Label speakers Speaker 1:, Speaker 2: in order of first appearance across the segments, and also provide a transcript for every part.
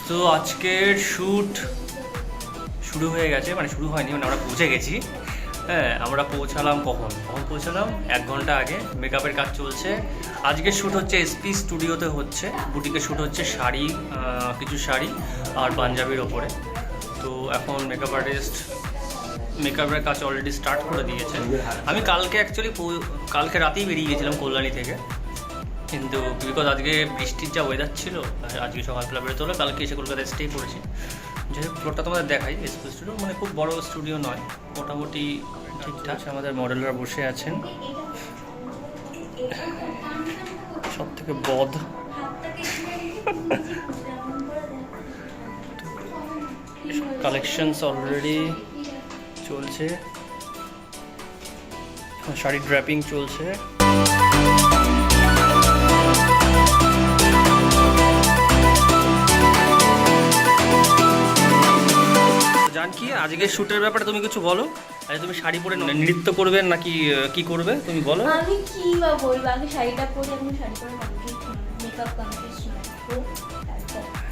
Speaker 1: তো আজকের শ্যুট শুরু হয়ে গেছে, মানে শুরু হয়নি, মানে আমরা পৌঁছে গেছি। হ্যাঁ, আমরা পৌঁছালাম কখন পৌঁছালাম 1 ঘন্টা আগে। মেকআপের কাজ চলছে। আজকের শ্যুট হচ্ছে এসপি স্টুডিওতে হচ্ছে। বুটিকের শ্যুট হচ্ছে শাড়ি, কিছু শাড়ি আর পাঞ্জাবির ওপরে। তো এখন মেকআপ আর্টিস্ট মেকআপের কাজ অলরেডি স্টার্ট করে দিয়েছে। আমি কালকে রাতেই বেরিয়ে গেছিলাম কল্যাণী থেকে, কিন্তু বিকজ আজকে বৃষ্টির যা ওয়েদার ছিল, আজকে সকালবেলা বেরোতে হলো, কালকে এসে কলকাতায় স্টে করেছি। যেহেতু ফ্লোরটা তোমাদের দেখাই, এসপি স্টুডিও মানে খুব বড় স্টুডিও নয়, মোটামুটি ঠিকঠাক। আমাদের মডেলরা বসে আছেন, সব থেকে বদ। কালেকশনস অলরেডি চলছে, শাড়ি ড্র্যাপিং চলছে। জানকি, আজকে শুটের ব্যাপারে তুমি কিছু বলো। আরে তুমি শাড়ি পরে নৃত্য করবে নাকি কি করবে তুমি বলো।
Speaker 2: আমি কি বা বলবো, আগে শাড়িটা পরে আমি শাড়ি পরে মেকআপ কমপ্লিট করব।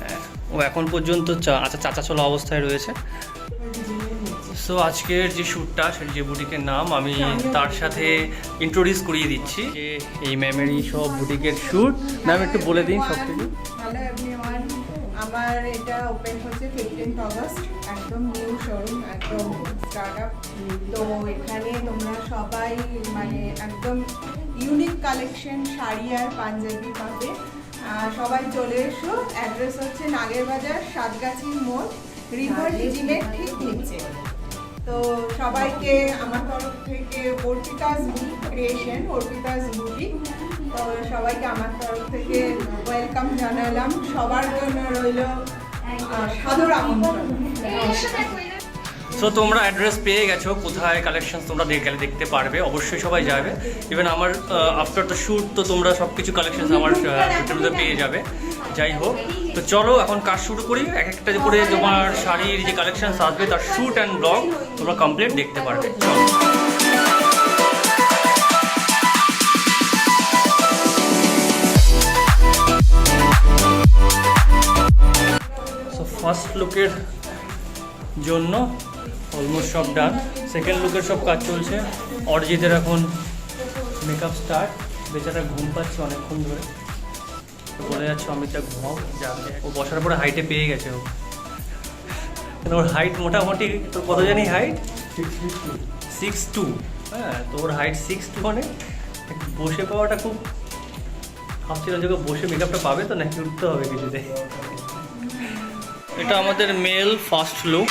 Speaker 1: হ্যাঁ, ও এখন পর্যন্ত চাচা চলা অবস্থায় রয়েছে। সো আজকের যে শ্যুটটা, সেটা যে বুটিকের নাম, আমি তার সাথে ইন্ট্রোডিউস করিয়ে দিচ্ছি যে এই ম্যামেরই সব বুটিকের শ্যুট। ম্যাম একটু বলে দিন সব কিছু।
Speaker 3: হ্যালো এভরিওয়ান, আমার এটা ওপেন হচ্ছে 15th অগস্ট, একদম নিউ শোরুম, একদম স্টার্টআপ। তো এখানে তোমরা সবাই মানে একদম ইউনিক কালেকশন শাড়ি আর পাঞ্জাবি পাবে। সবাই চলে এসো। অ্যাড্রেস হচ্ছে নাগেরবাজার, সাতগাছির মোড়, রিভার জিমের ঠিক নিচে। তো সবাইকে আমার তরফ থেকে অর্পিতাস ক্রিয়েশন, অর্পিতাস বুটিক, তো সবাইকে আমার তরফ থেকে ওয়েলকাম জানালাম। সবার জন্য রইল সাদর আমন্ত্রণ।
Speaker 1: সো তোমরা অ্যাড্রেস পেয়ে গেছো, কোথায় কালেকশন তোমরা গেলে দেখতে পারবে, অবশ্যই সবাই যাবে। ইভেন আমার আফটার দ্য শ্যুট তো তোমরা সব কিছু কালেকশন আমার শ্যুটের মধ্যে পেয়ে যাবে। যাই হোক, তো চলো এখন কাজ শুরু করি। এক একটা করে তোমার শাড়ির যে কালেকশন আসবে তার শ্যুট অ্যান্ড ব্লগ তোমরা কমপ্লিট দেখতে পারবে। সো ফার্স্ট লুকের জন্য অলমোস্ট সব ডান। সেকেন্ড লুকের সব কাজ চলছে। অরিজিতের এখন মেকআপ স্টার্ট। বেচারা ঘুম পাচ্ছে অনেকক্ষণ ধরে, তো বলে যাচ্ছে অমিতা ঘুমাও যাবে। ও বসার পরে হাইটে পেয়ে গেছে ও, ওর হাইট মোটামুটি, তোর কত জানি হাইট 6'2". হ্যাঁ, তো ওর হাইট 6'2", মানে বসে পাওয়াটা খুব ভাবছিলাম যে বসে মেকআপটা পাবে তো নাকি উঠতে হবে কিছুতে। এটা আমাদের মেল ফার্স্ট লুক।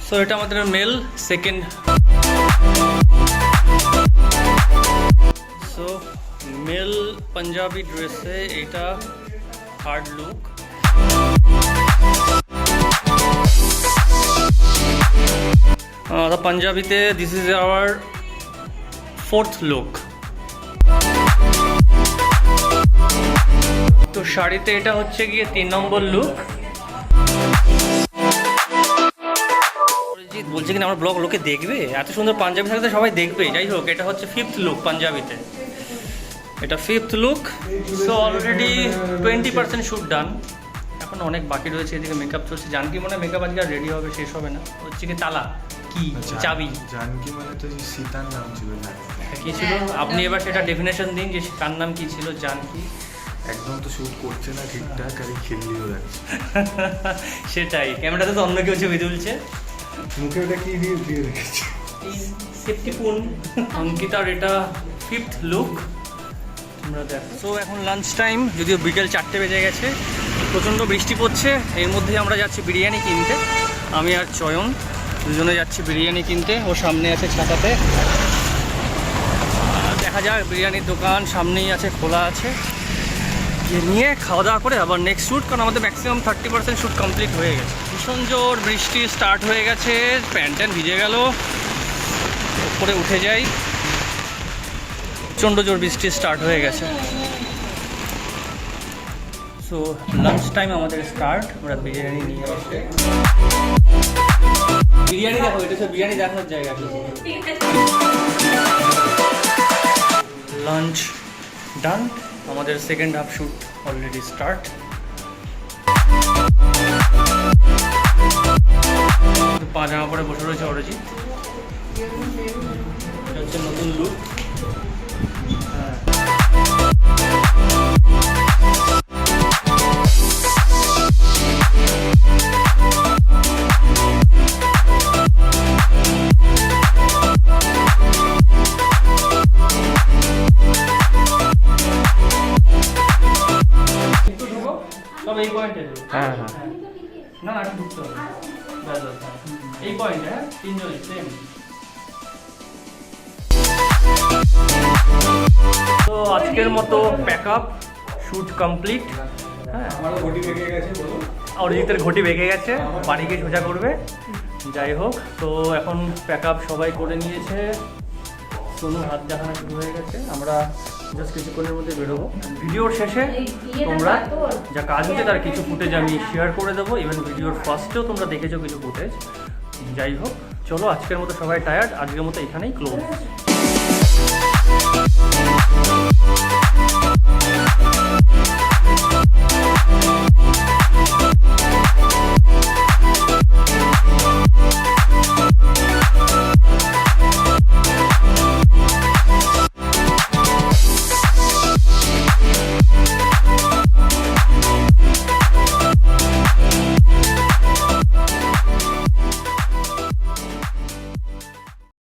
Speaker 1: সো এটা আমাদের male second. So male Punjabi ড্রেসে এটা থার্ড লুক। পাঞ্জাবিতে this is our fourth look. তো শাড়িতে এটা হচ্ছে গিয়ে 3 নম্বর লুক। বলছে কিনা আমার ব্লগ লোকে দেখবে, এত সুন্দর পাঞ্জাবি থাকতে সবাই দেখবে। যাই হোক, এটা হচ্ছে 5th লুক পাঞ্জাবিতে, এটা 5th look. So already 20% shoot done, এখন অনেক বাকি রয়েছে। এদিকে মেকআপ চলছে। জানকি মনে মেকআপ আজকে আর রেডি হবে, শেষ হবে না। হচ্ছে কি তালা কি চাবি,
Speaker 4: জানকি মানে তো সীতার নাম ছিল না,
Speaker 1: কি ছিল? আপনি এবার সেটা ডেফিনেশন দিন যে তার নাম কি ছিল। জানকি
Speaker 4: একদম তো শুট করছে না ঠিকঠাক, আর খেললিও যাচ্ছে।
Speaker 1: সেটাই, ক্যামেরাতে তো অন্য কেউ ছবি তুলছে।
Speaker 4: মুখে ওটা কি দিয়ে রেখেছে,
Speaker 1: সেফটি পুন। অঙ্কিতার এটা 5th লুক, তোমরা দেখো। সো এখন লাঞ্চ টাইম, যদিও বিকেল 4টে বেজে গেছে, প্রচণ্ড বৃষ্টি পড়ছে। এর মধ্যে আমরা যাচ্ছি বিরিয়ানি কিনতে। আমি আর চয়ন দুজনে যাচ্ছি বিরিয়ানি কিনতে। ও সামনে আছে ছাতাতে, দেখা যাক। বিরিয়ানির দোকান সামনেই আছে, খোলা আছে। গিয়ে নিয়ে খাওয়া দাওয়া করে আবার নেক্সট শ্যুট, কারণ আমাদের ম্যাক্সিমাম 30% শ্যুট কমপ্লিট হয়ে গেছে। ভীষণ জোর বৃষ্টি স্টার্ট হয়ে গেছে, প্যান্ট ভিজে গেল। উপরে উঠে যাই, প্রচণ্ড জোর বৃষ্টি স্টার্ট হয়ে গেছে। সো লাঞ্চ টাইম আমাদের স্টার্ট। আমরা বিরিয়ানি নিয়ে আসে, বিরিয়ানি দেখো, এটা সব বিরিয়ানি দেখানোর জায়গা। লাঞ্চ ডান, আমাদের second half shoot already start. পাজামা পরে বসে রয়েছে অরিজিৎ, এটা হচ্ছে নতুন লুক। হ্যাঁ, একটু ঢুকো, সব এই পয়েন্টে ঢুকো।
Speaker 4: হ্যাঁ হ্যাঁ
Speaker 1: না না, একটু ঢুকতে হবে। ব্যাস, ব্যাস, হ্যাঁ। এই পয়েন্টে, হ্যাঁ, তিনজনই সেম। তো আজকের মতো প্যাক আপ, শ্যুট কমপ্লিট। হ্যাঁ,
Speaker 4: আমারও ঘটি বেঁকে গেছে বলো।
Speaker 1: অরিজিতের ঘটি বেঁকে গেছে, বাড়ি গিয়ে সোজা করবে। যাই হোক, তো এখন প্যাক আপ সবাই করে নিয়েছে, সোনু হাত দেখানো শুরু হয়ে গেছে। আমরা জাস্ট কিছুক্ষণের মধ্যে বেরোবো। ভিডিওর শেষে তোমরা যা কাজ হচ্ছে তার কিছু ফুটেজ আমি শেয়ার করে দেবো। ইভেন ভিডিওর ফার্স্টেও তোমরা দেখেছো কিছু ফুটেজ। যাই হোক, চলো আজকের মতো সবাই টায়ার্ড, আজকের মতো এখানেই ক্লোজ।